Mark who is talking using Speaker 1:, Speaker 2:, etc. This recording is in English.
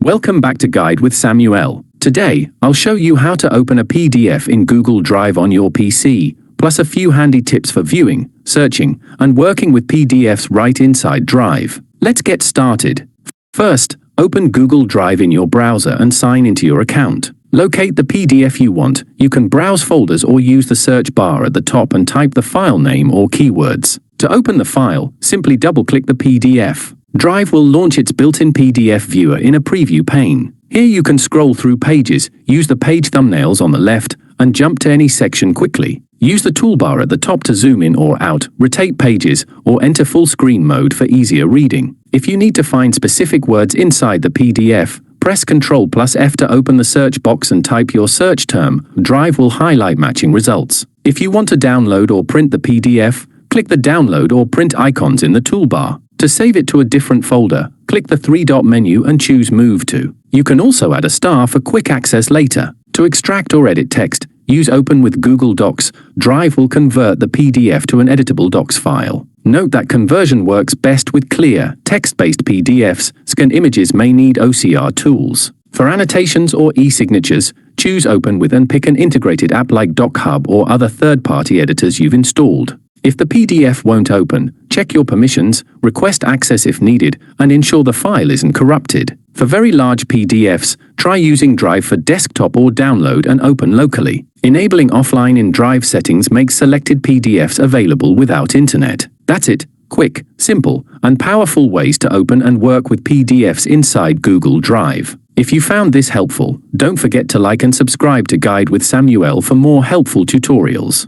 Speaker 1: Welcome back to Guide with Samuel. Today, I'll show you how to open a PDF in Google Drive on your PC, plus a few handy tips for viewing, searching, and working with PDFs right inside Drive. Let's get started. First, open Google Drive in your browser and sign into your account. Locate the PDF you want. You can browse folders or use the search bar at the top and type the file name or keywords. To open the file, simply double-click the PDF. Drive will launch its built-in PDF viewer in a preview pane. Here you can scroll through pages, use the page thumbnails on the left, and jump to any section quickly. Use the toolbar at the top to zoom in or out, rotate pages, or enter full screen mode for easier reading. If you need to find specific words inside the PDF, press Ctrl+F to open the search box and type your search term. Drive will highlight matching results. If you want to download or print the PDF, click the download or print icons in the toolbar. To save it to a different folder, click the three-dot menu and choose Move to. You can also add a star for quick access later. To extract or edit text, use Open with Google Docs. Drive will convert the PDF to an editable docs file. Note that conversion works best with clear, text-based PDFs. Scanned images may need OCR tools. For annotations or e-signatures, choose Open with and pick an integrated app like DocHub or other third-party editors you've installed. If the PDF won't open, check your permissions, request access if needed, and ensure the file isn't corrupted. For very large PDFs, try using Drive for desktop or download and open locally. Enabling offline in Drive settings makes selected PDFs available without internet. That's it. Quick, simple, and powerful ways to open and work with PDFs inside Google Drive. If you found this helpful, don't forget to like and subscribe to Guide with Samuel for more helpful tutorials.